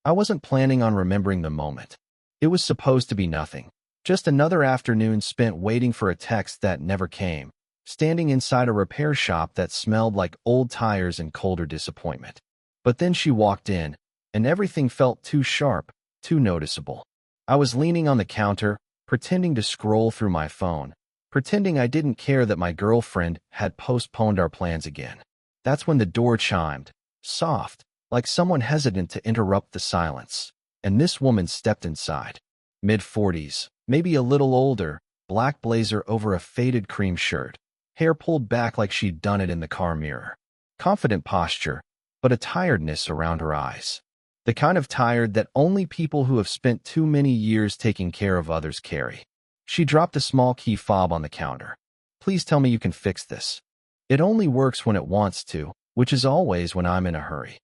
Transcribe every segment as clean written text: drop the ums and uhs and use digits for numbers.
I wasn't planning on remembering the moment. It was supposed to be nothing. Just another afternoon spent waiting for a text that never came, standing inside a repair shop that smelled like old tires and colder disappointment. But then she walked in, and everything felt too sharp, too noticeable. I was leaning on the counter, pretending to scroll through my phone, pretending I didn't care that my girlfriend had postponed our plans again. That's when the door chimed, soft, like someone hesitant to interrupt the silence, and this woman stepped inside. Mid-40s, maybe a little older, black blazer over a faded cream shirt, hair pulled back like she'd done it in the car mirror. Confident posture, but a tiredness around her eyes. The kind of tired that only people who have spent too many years taking care of others carry. She dropped a small key fob on the counter. Please tell me you can fix this. It only works when it wants to, which is always when I'm in a hurry.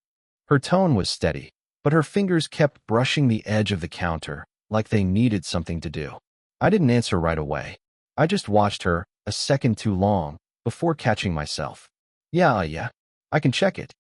Her tone was steady, but her fingers kept brushing the edge of the counter, like they needed something to do. I didn't answer right away. I just watched her, a second too long, before catching myself. Yeah, I can check it.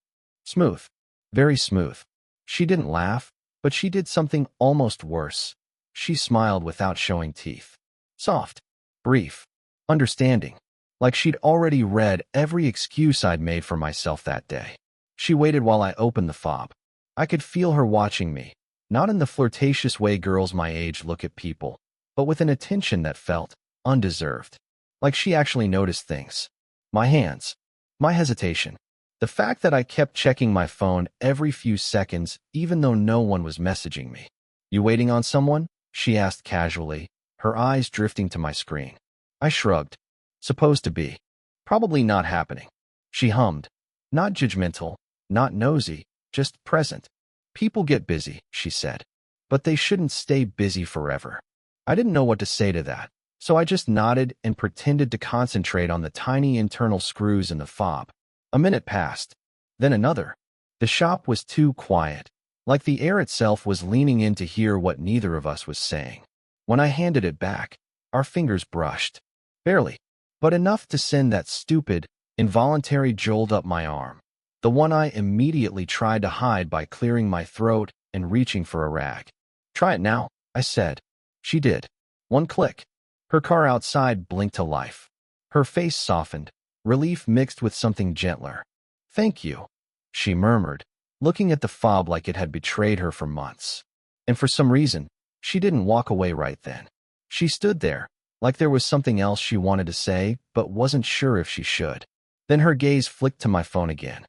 Smooth. Very smooth. She didn't laugh, but she did something almost worse. She smiled without showing teeth. Soft. Brief. Understanding. Like she'd already read every excuse I'd made for myself that day. She waited while I opened the fob. I could feel her watching me, not in the flirtatious way girls my age look at people, but with an attention that felt undeserved. Like she actually noticed things. My hands. My hesitation. The fact that I kept checking my phone every few seconds even though no one was messaging me. You waiting on someone? She asked casually, her eyes drifting to my screen. I shrugged. Supposed to be. Probably not happening. She hummed. Not judgmental, not nosy, just present. People get busy, she said. But they shouldn't stay busy forever. I didn't know what to say to that, so I just nodded and pretended to concentrate on the tiny internal screws in the fob. A minute passed. Then another. The shop was too quiet, like the air itself was leaning in to hear what neither of us was saying. When I handed it back, our fingers brushed. Barely, but enough to send that stupid, involuntary jolt up my arm. The one I immediately tried to hide by clearing my throat and reaching for a rag. Try it now, I said. She did. One click. Her car outside blinked to life. Her face softened, relief mixed with something gentler. Thank you, she murmured, looking at the fob like it had betrayed her for months. And for some reason, she didn't walk away right then. She stood there, like there was something else she wanted to say, but wasn't sure if she should. Then her gaze flicked to my phone again.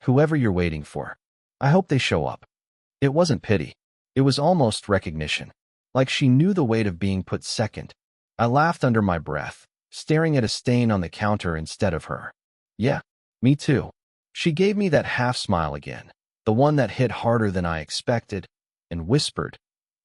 Whoever you're waiting for. I hope they show up. It wasn't pity. It was almost recognition. Like she knew the weight of being put second. I laughed under my breath, staring at a stain on the counter instead of her. Yeah, me too. She gave me that half smile again, the one that hit harder than I expected, and whispered,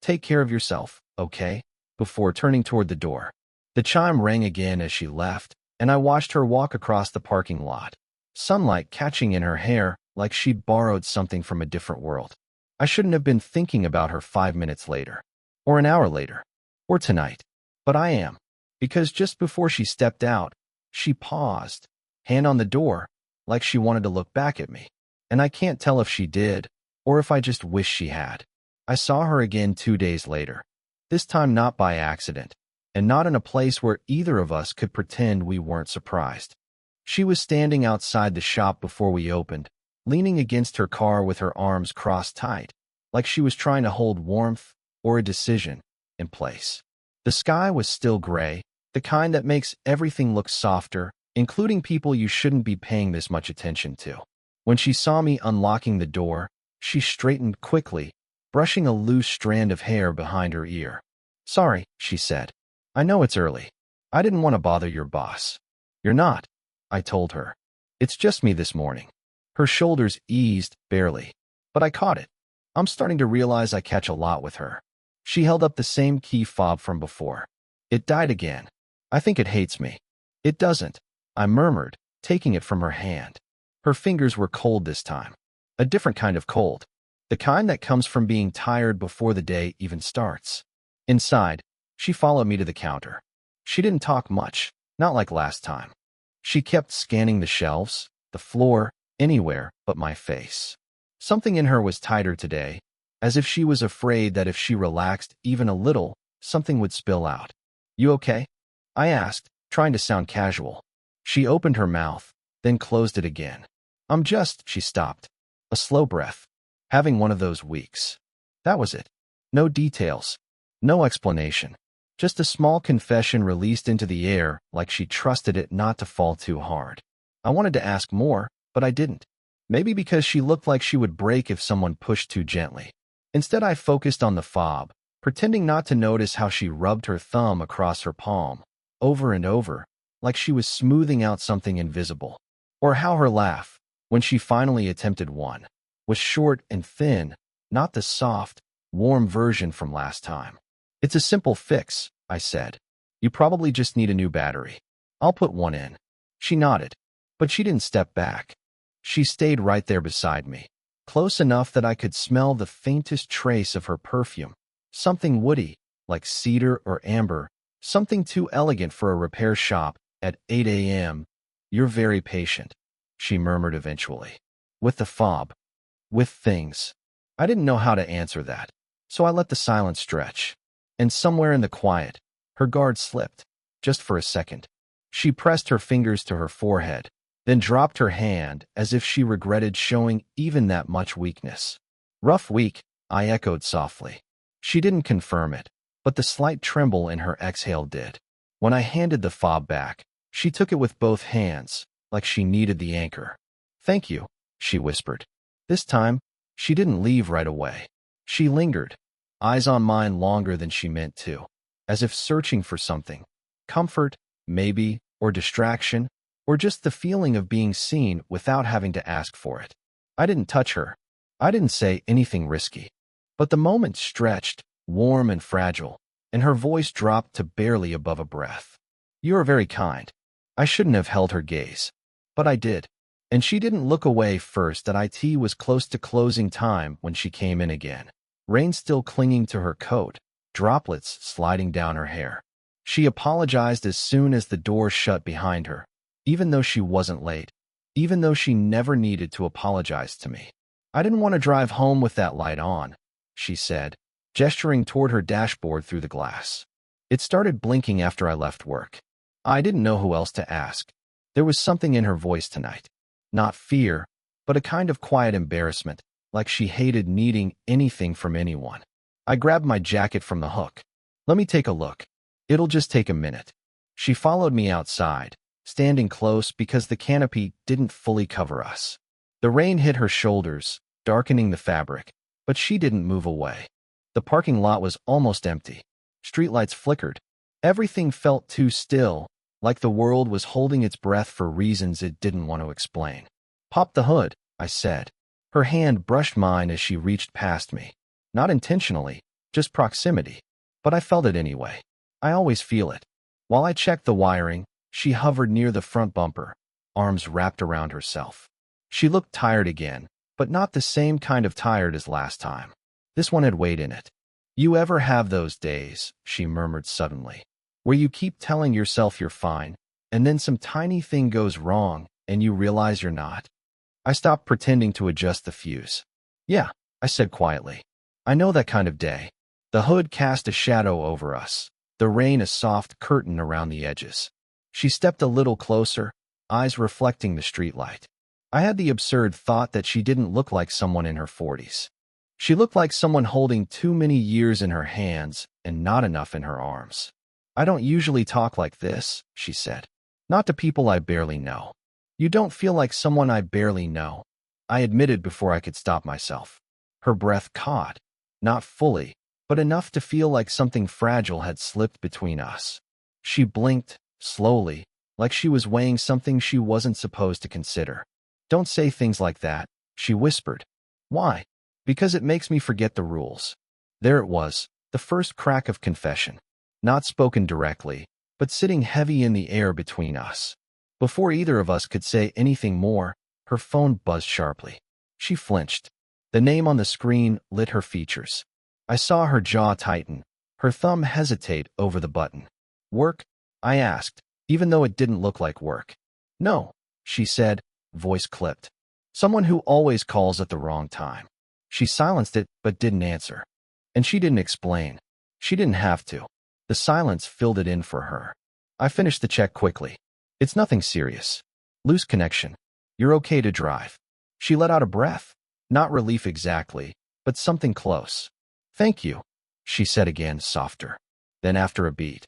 "Take care of yourself, okay?" before turning toward the door. The chime rang again as she left, and I watched her walk across the parking lot, sunlight catching in her hair like she'd borrowed something from a different world. I shouldn't have been thinking about her 5 minutes later, or an hour later, or tonight, but I am. Because just before she stepped out, she paused, hand on the door, like she wanted to look back at me. And I can't tell if she did, or if I just wish she had. I saw her again 2 days later, this time not by accident, and not in a place where either of us could pretend we weren't surprised. She was standing outside the shop before we opened, leaning against her car with her arms crossed tight, like she was trying to hold warmth, or a decision, in place. The sky was still gray, the kind that makes everything look softer, including people you shouldn't be paying this much attention to. When she saw me unlocking the door, she straightened quickly, brushing a loose strand of hair behind her ear. "Sorry," she said. "I know it's early. I didn't want to bother your boss." "You're not," I told her. "It's just me this morning." Her shoulders eased, barely. But I caught it. I'm starting to realize I catch a lot with her. She held up the same key fob from before. It died again. I think it hates me. It doesn't, I murmured, taking it from her hand. Her fingers were cold this time. A different kind of cold. The kind that comes from being tired before the day even starts. Inside, she followed me to the counter. She didn't talk much, not like last time. She kept scanning the shelves, the floor, anywhere but my face. Something in her was tighter today, as if she was afraid that if she relaxed even a little, something would spill out. "You okay?" I asked, trying to sound casual. She opened her mouth, then closed it again. She stopped. A slow breath. Having one of those weeks. That was it. No details. No explanation. Just a small confession released into the air like she trusted it not to fall too hard. I wanted to ask more, but I didn't. Maybe because she looked like she would break if someone pushed too gently. Instead, I focused on the fob, pretending not to notice how she rubbed her thumb across her palm, over and over, like she was smoothing out something invisible. Or how her laugh, when she finally attempted one, was short and thin, not the soft, warm version from last time. "It's a simple fix," I said. "You probably just need a new battery. I'll put one in." She nodded, but she didn't step back. She stayed right there beside me, close enough that I could smell the faintest trace of her perfume. Something woody, like cedar or amber, something too elegant for a repair shop at 8 a.m. "You're very patient," she murmured eventually. "With the fob. With things." I didn't know how to answer that, so I let the silence stretch. And somewhere in the quiet, her guard slipped, just for a second. She pressed her fingers to her forehead, then dropped her hand as if she regretted showing even that much weakness. "Rough week," I echoed softly. She didn't confirm it, but the slight tremble in her exhale did. When I handed the fob back, she took it with both hands, like she needed the anchor. "Thank you," she whispered. This time, she didn't leave right away. She lingered, eyes on mine longer than she meant to, as if searching for something. Comfort, maybe, or distraction, or just the feeling of being seen without having to ask for it. I didn't touch her. I didn't say anything risky. But the moment stretched, warm and fragile, and her voice dropped to barely above a breath. "You are very kind." I shouldn't have held her gaze, but I did. And she didn't look away first. It was close to closing time when she came in again. Rain still clinging to her coat, droplets sliding down her hair. She apologized as soon as the door shut behind her, even though she wasn't late, even though she never needed to apologize to me. "I didn't want to drive home with that light on," she said, gesturing toward her dashboard through the glass. "It started blinking after I left work." I didn't know who else to ask. There was something in her voice tonight. Not fear, but a kind of quiet embarrassment, like she hated needing anything from anyone. I grabbed my jacket from the hook. "Let me take a look. It'll just take a minute." She followed me outside, standing close because the canopy didn't fully cover us. The rain hit her shoulders, darkening the fabric, but she didn't move away. The parking lot was almost empty. Streetlights flickered. Everything felt too still, like the world was holding its breath for reasons it didn't want to explain. "Pop the hood," I said. Her hand brushed mine as she reached past me. Not intentionally, just proximity. But I felt it anyway. I always feel it. While I checked the wiring, she hovered near the front bumper, arms wrapped around herself. She looked tired again, but not the same kind of tired as last time. This one had weight in it. "You ever have those days," she murmured suddenly, "where you keep telling yourself you're fine, and then some tiny thing goes wrong, and you realize you're not?" I stopped pretending to adjust the fuse. "Yeah," I said quietly. "I know that kind of day." The hood cast a shadow over us, the rain a soft curtain around the edges. She stepped a little closer, eyes reflecting the streetlight. I had the absurd thought that she didn't look like someone in her 40s. She looked like someone holding too many years in her hands and not enough in her arms. "I don't usually talk like this," she said. "Not to people I barely know." "You don't feel like someone I barely know," I admitted before I could stop myself. Her breath caught, not fully, but enough to feel like something fragile had slipped between us. She blinked, slowly, like she was weighing something she wasn't supposed to consider. "Don't say things like that," she whispered. "Why?" "Because it makes me forget the rules." There it was, the first crack of confession. Not spoken directly, but sitting heavy in the air between us. Before either of us could say anything more, her phone buzzed sharply. She flinched. The name on the screen lit her features. I saw her jaw tighten, her thumb hesitate over the button. "Work?" I asked, even though it didn't look like work. "No," she said, voice clipped. "Someone who always calls at the wrong time." She silenced it, but didn't answer. And she didn't explain. She didn't have to. The silence filled it in for her. I finished the check quickly. It's nothing serious. Loose connection. You're okay to drive. She let out a breath. Not relief exactly, but something close. Thank you, she said again, softer. Then after a beat,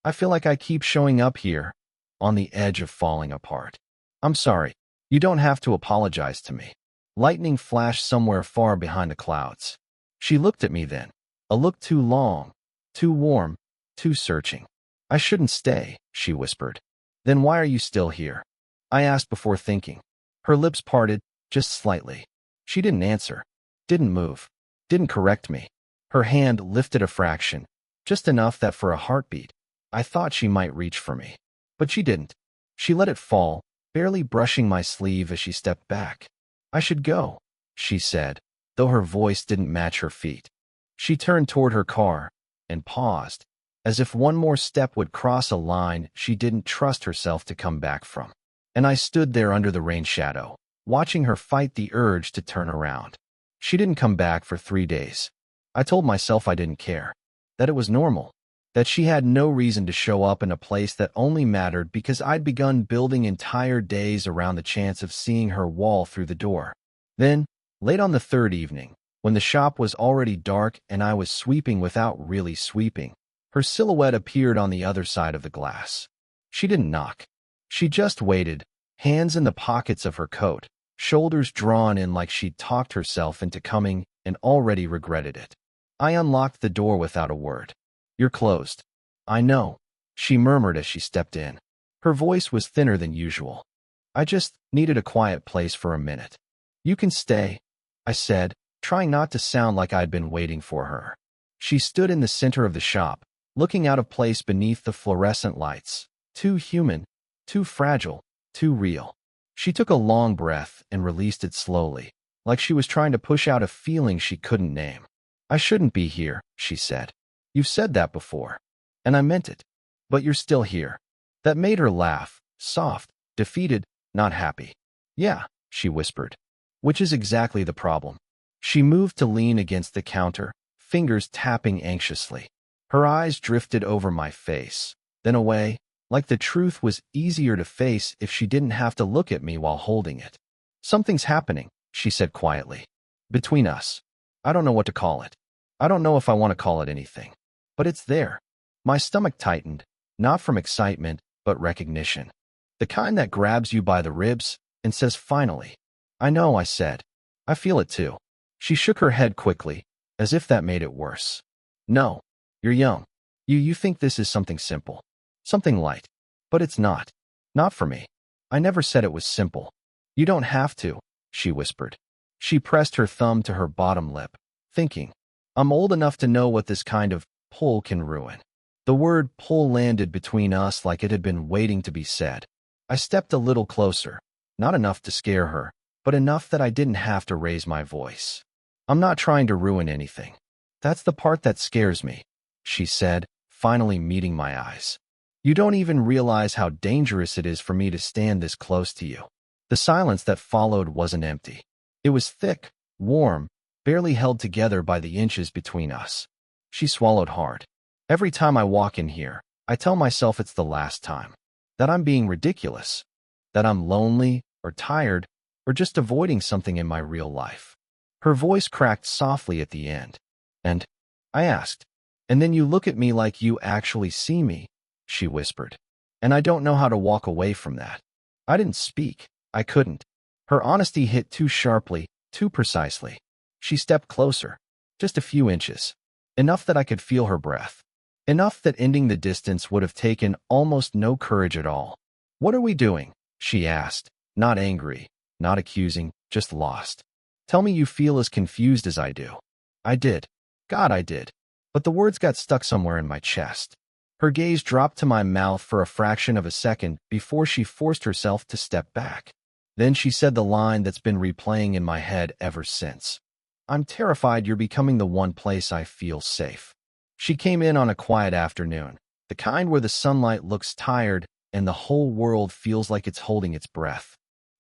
I feel like I keep showing up here, on the edge of falling apart. I'm sorry. You don't have to apologize to me. Lightning flashed somewhere far behind the clouds. She looked at me then. A look too long, too warm, too searching. I shouldn't stay, she whispered. Then why are you still here? I asked before thinking. Her lips parted, just slightly. She didn't answer, didn't move, didn't correct me. Her hand lifted a fraction, just enough that for a heartbeat, I thought she might reach for me. But she didn't. She let it fall, barely brushing my sleeve as she stepped back. I should go, she said, though her voice didn't match her feet. She turned toward her car and paused, as if one more step would cross a line she didn't trust herself to come back from. And I stood there under the rain shadow, watching her fight the urge to turn around. She didn't come back for 3 days. I told myself I didn't care, that it was normal, that she had no reason to show up in a place that only mattered because I'd begun building entire days around the chance of seeing her wall through the door. Then, late on the 3rd evening, when the shop was already dark and I was sweeping without really sweeping, her silhouette appeared on the other side of the glass. She didn't knock. She just waited, hands in the pockets of her coat, shoulders drawn in like she'd talked herself into coming and already regretted it. I unlocked the door without a word. You're closed. I know, she murmured as she stepped in. Her voice was thinner than usual. I just needed a quiet place for a minute. You can stay, I said, trying not to sound like I'd been waiting for her. She stood in the center of the shop, looking out of place beneath the fluorescent lights. Too human, too fragile, too real. She took a long breath and released it slowly, like she was trying to push out a feeling she couldn't name. I shouldn't be here, she said. You've said that before. And I meant it. But you're still here. That made her laugh, soft, defeated, not happy. Yeah, she whispered. Which is exactly the problem. She moved to lean against the counter, fingers tapping anxiously. Her eyes drifted over my face, then away, like the truth was easier to face if she didn't have to look at me while holding it. Something's happening, she said quietly. Between us. I don't know what to call it. I don't know if I want to call it anything. But it's there. My stomach tightened, not from excitement, but recognition. The kind that grabs you by the ribs and says, finally. I know, I said. I feel it too. She shook her head quickly, as if that made it worse. No, you're young. You think this is something simple. Something light. But it's not. Not for me. I never said it was simple. You don't have to, she whispered. She pressed her thumb to her bottom lip, thinking, I'm old enough to know what this kind of pull can ruin. The word pull landed between us like it had been waiting to be said. I stepped a little closer, not enough to scare her, but enough that I didn't have to raise my voice. I'm not trying to ruin anything. That's the part that scares me, she said, finally meeting my eyes. You don't even realize how dangerous it is for me to stand this close to you. The silence that followed wasn't empty. It was thick, warm, barely held together by the inches between us. She swallowed hard. Every time I walk in here, I tell myself it's the last time. That I'm being ridiculous. That I'm lonely, or tired, or just avoiding something in my real life. Her voice cracked softly at the end. And I asked, and then you look at me like you actually see me, she whispered. And I don't know how to walk away from that. I didn't speak. I couldn't. Her honesty hit too sharply, too precisely. She stepped closer, just a few inches. Enough that I could feel her breath. Enough that ending the distance would have taken almost no courage at all. What are we doing? She asked, not angry, not accusing, just lost. Tell me you feel as confused as I do. I did. God, I did. But the words got stuck somewhere in my chest. Her gaze dropped to my mouth for a fraction of a second before she forced herself to step back. Then she said the line that's been replaying in my head ever since. I'm terrified you're becoming the one place I feel safe. She came in on a quiet afternoon, the kind where the sunlight looks tired and the whole world feels like it's holding its breath.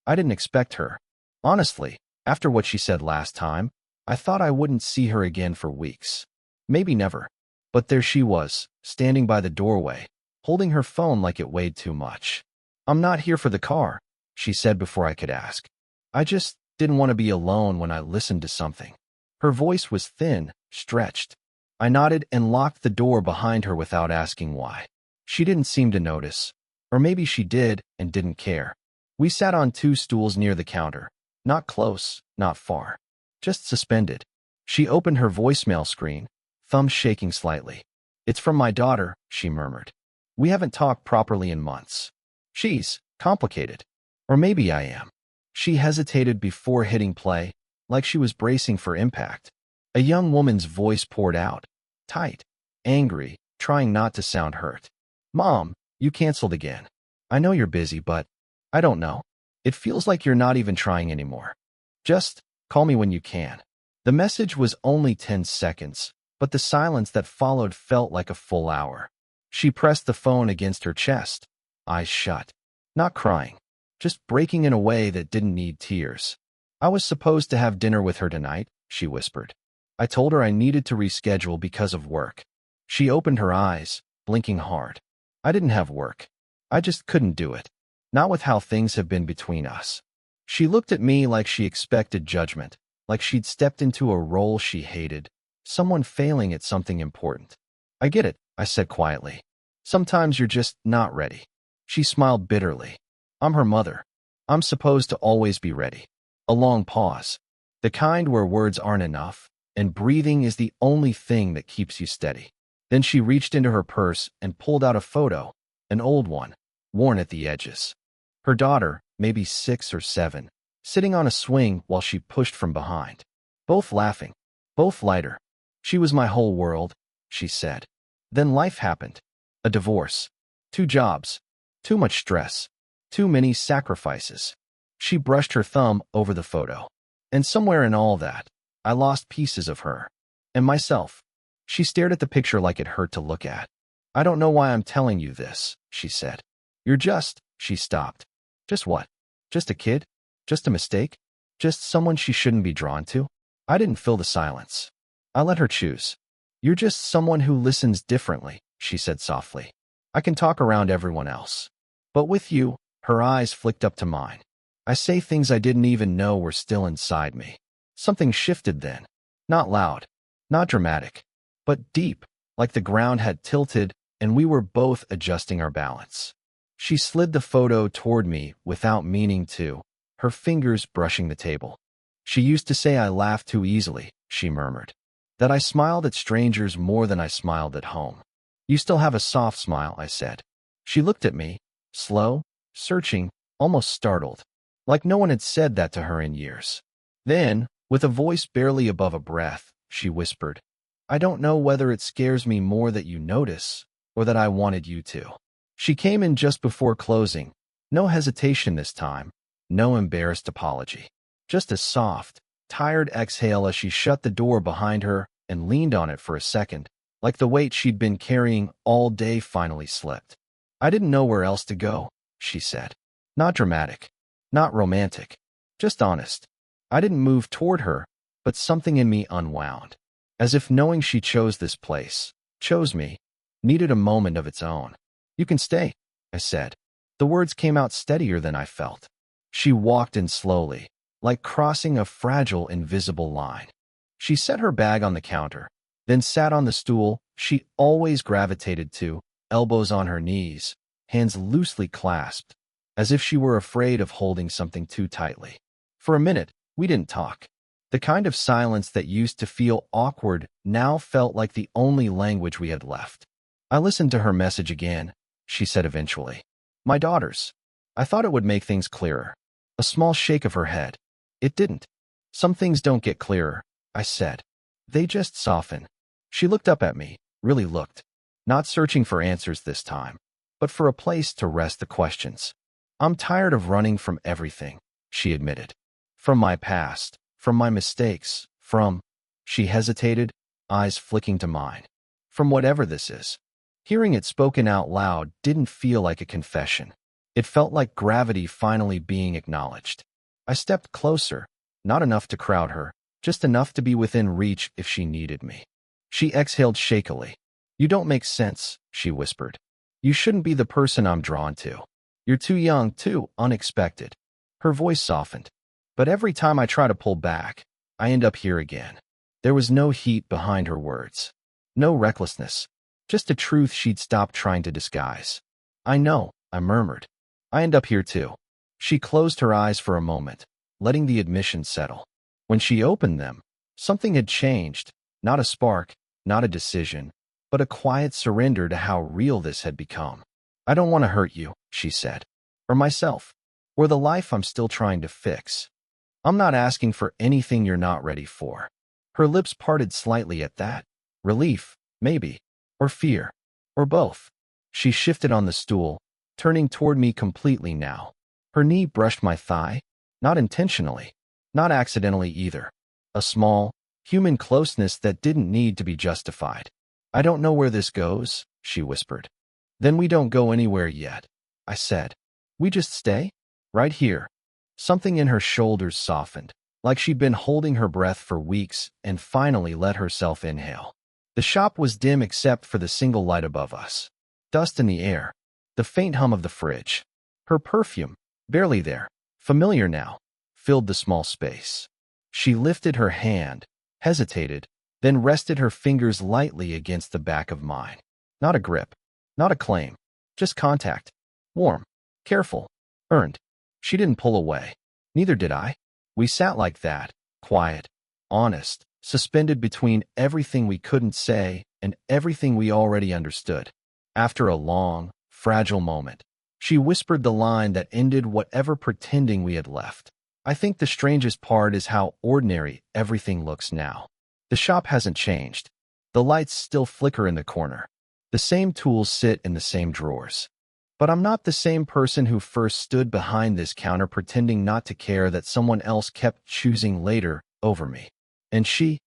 I didn't expect her. Honestly, after what she said last time, I thought I wouldn't see her again for weeks. Maybe never. But there she was, standing by the doorway, holding her phone like it weighed too much. "I'm not here for the car," she said before I could ask. "I just didn't want to be alone when I listened to something." Her voice was thin, stretched. I nodded and locked the door behind her without asking why. She didn't seem to notice. Or maybe she did and didn't care. We sat on 2 stools near the counter. Not close, not far. Just suspended. She opened her voicemail screen, thumbs shaking slightly. "It's from my daughter," she murmured. "We haven't talked properly in months. She's complicated. Or maybe I am." She hesitated before hitting play, like she was bracing for impact. A young woman's voice poured out, tight, angry, trying not to sound hurt. "Mom, you canceled again. I know you're busy, but I don't know. It feels like you're not even trying anymore. Just call me when you can." The message was only 10 seconds, but the silence that followed felt like a full hour. She pressed the phone against her chest, eyes shut. Not crying, just breaking in a way that didn't need tears. "I was supposed to have dinner with her tonight," she whispered. "I told her I needed to reschedule because of work." She opened her eyes, blinking hard. "I didn't have work. I just couldn't do it. Not with how things have been between us." She looked at me like she expected judgment, like she'd stepped into a role she hated, someone failing at something important. "I get it," I said quietly. "Sometimes you're just not ready." She smiled bitterly. "I'm her mother. I'm supposed to always be ready." A long pause. The kind where words aren't enough, and breathing is the only thing that keeps you steady. Then she reached into her purse and pulled out a photo, an old one, worn at the edges. Her daughter, maybe 6 or 7, sitting on a swing while she pushed from behind. Both laughing, both lighter. "She was my whole world," she said. "Then life happened. A divorce. 2 jobs. Too much stress. Too many sacrifices." She brushed her thumb over the photo. "And somewhere in all that, I lost pieces of her. And myself." She stared at the picture like it hurt to look at. "I don't know why I'm telling you this," she said. "You're just—" She stopped. "Just what? Just a kid? Just a mistake? Just someone she shouldn't be drawn to?" I didn't fill the silence. I let her choose. "You're just someone who listens differently," she said softly. "I can talk around everyone else. But with you," her eyes flicked up to mine, "I say things I didn't even know were still inside me." Something shifted then. Not loud, not dramatic, but deep, like the ground had tilted and we were both adjusting our balance. She slid the photo toward me without meaning to, her fingers brushing the table. "She used to say I laughed too easily," she murmured. "That I smiled at strangers more than I smiled at home." "You still have a soft smile," I said. She looked at me, slow, searching, almost startled, like no one had said that to her in years. Then, with a voice barely above a breath, she whispered, "I don't know whether it scares me more that you notice or that I wanted you to." She came in just before closing. No hesitation this time, no embarrassed apology. Just a soft, tired exhale as she shut the door behind her and leaned on it for a second, like the weight she'd been carrying all day finally slipped. "I didn't know where else to go," she said. Not dramatic, not romantic, just honest. I didn't move toward her, but something in me unwound. As if knowing she chose this place, chose me, needed a moment of its own. "You can stay," I said. The words came out steadier than I felt. She walked in slowly, like crossing a fragile, invisible line. She set her bag on the counter, then sat on the stool she always gravitated to, elbows on her knees, hands loosely clasped, as if she were afraid of holding something too tightly. For a minute, we didn't talk. The kind of silence that used to feel awkward now felt like the only language we had left. "I listened to her message again," she said eventually. "My daughter's. I thought it would make things clearer." A small shake of her head. "It didn't. Some things don't get clearer," I said. "They just soften." She looked up at me, really looked. Not searching for answers this time, but for a place to rest the questions. "I'm tired of running from everything," she admitted. "From my past, from my mistakes, from—" She hesitated, eyes flicking to mine. "From whatever this is." Hearing it spoken out loud didn't feel like a confession. It felt like gravity finally being acknowledged. I stepped closer, not enough to crowd her, just enough to be within reach if she needed me. She exhaled shakily. You don't make sense, she whispered. You shouldn't be the person I'm drawn to. You're too young, too unexpected. Her voice softened. But every time I try to pull back, I end up here again. There was no heat behind her words. No recklessness. Just a truth she'd stopped trying to disguise. I know, I murmured. I end up here too. She closed her eyes for a moment, letting the admission settle. When she opened them, something had changed. Not a spark, not a decision, but a quiet surrender to how real this had become. I don't want to hurt you, she said. Or myself. Or the life I'm still trying to fix. I'm not asking for anything you're not ready for. Her lips parted slightly at that. Relief, maybe. Or fear. Or both. She shifted on the stool, turning toward me completely now. Her knee brushed my thigh. Not intentionally. Not accidentally either. A small, human closeness that didn't need to be justified. I don't know where this goes, she whispered. Then we don't go anywhere yet, I said. We just stay? Right here. Something in her shoulders softened, like she'd been holding her breath for weeks and finally let herself inhale. The shop was dim except for the single light above us. Dust in the air. The faint hum of the fridge. Her perfume, barely there, familiar now, filled the small space. She lifted her hand, hesitated, then rested her fingers lightly against the back of mine. Not a grip, not a claim, just contact. Warm, careful, earned. She didn't pull away. Neither did I. We sat like that, quiet, honest, suspended between everything we couldn't say and everything we already understood. After a long, fragile moment, she whispered the line that ended whatever pretending we had left. I think the strangest part is how ordinary everything looks now. The shop hasn't changed. The lights still flicker in the corner. The same tools sit in the same drawers. But I'm not the same person who first stood behind this counter pretending not to care that someone else kept choosing later over me. And she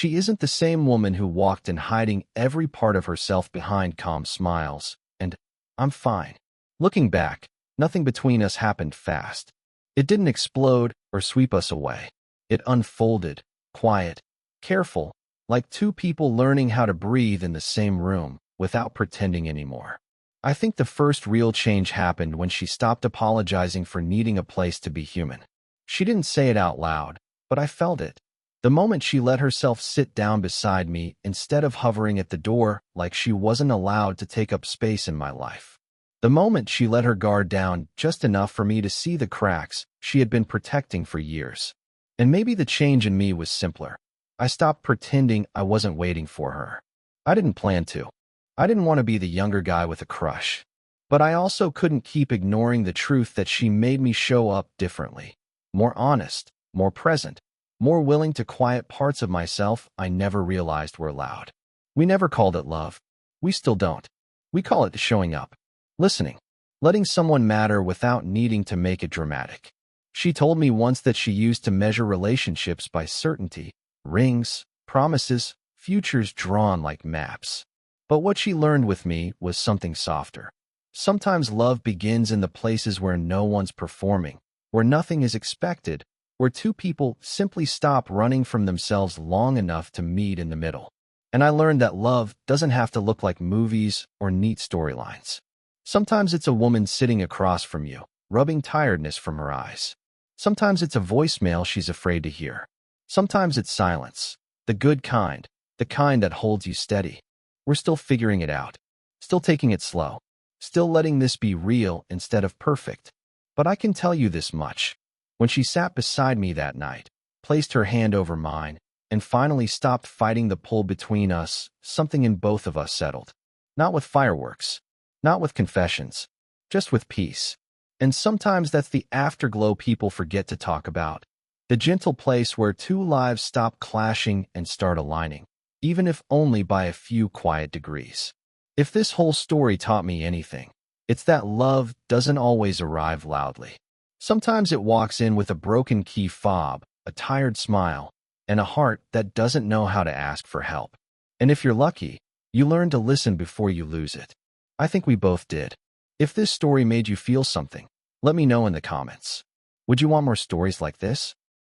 isn't the same woman who walked in hiding every part of herself behind calm smiles. And I'm fine. Looking back, nothing between us happened fast. It didn't explode or sweep us away. It unfolded, quiet, careful, like two people learning how to breathe in the same room without pretending anymore. I think the first real change happened when she stopped apologizing for needing a place to be human. She didn't say it out loud, but I felt it. The moment she let herself sit down beside me instead of hovering at the door like she wasn't allowed to take up space in my life. The moment she let her guard down just enough for me to see the cracks she had been protecting for years. And maybe the change in me was simpler. I stopped pretending I wasn't waiting for her. I didn't plan to. I didn't want to be the younger guy with a crush. But I also couldn't keep ignoring the truth that she made me show up differently. More honest, more present, more willing to quiet parts of myself I never realized were loud. We never called it love. We still don't. We call it showing up. Listening. Letting someone matter without needing to make it dramatic. She told me once that she used to measure relationships by certainty, rings, promises, futures drawn like maps. But what she learned with me was something softer. Sometimes love begins in the places where no one's performing, where nothing is expected, where two people simply stop running from themselves long enough to meet in the middle. And I learned that love doesn't have to look like movies or neat storylines. Sometimes it's a woman sitting across from you, rubbing tiredness from her eyes. Sometimes it's a voicemail she's afraid to hear. Sometimes it's silence, the good kind, the kind that holds you steady. We're still figuring it out, still taking it slow, still letting this be real instead of perfect. But I can tell you this much. When she sat beside me that night, placed her hand over mine, and finally stopped fighting the pull between us, something in both of us settled. Not with fireworks, not with confessions, just with peace. And sometimes that's the afterglow people forget to talk about. The gentle place where two lives stop clashing and start aligning, even if only by a few quiet degrees. If this whole story taught me anything, it's that love doesn't always arrive loudly. Sometimes it walks in with a broken key fob, a tired smile, and a heart that doesn't know how to ask for help. And if you're lucky, you learn to listen before you lose it. I think we both did. If this story made you feel something, let me know in the comments. Would you want more stories like this?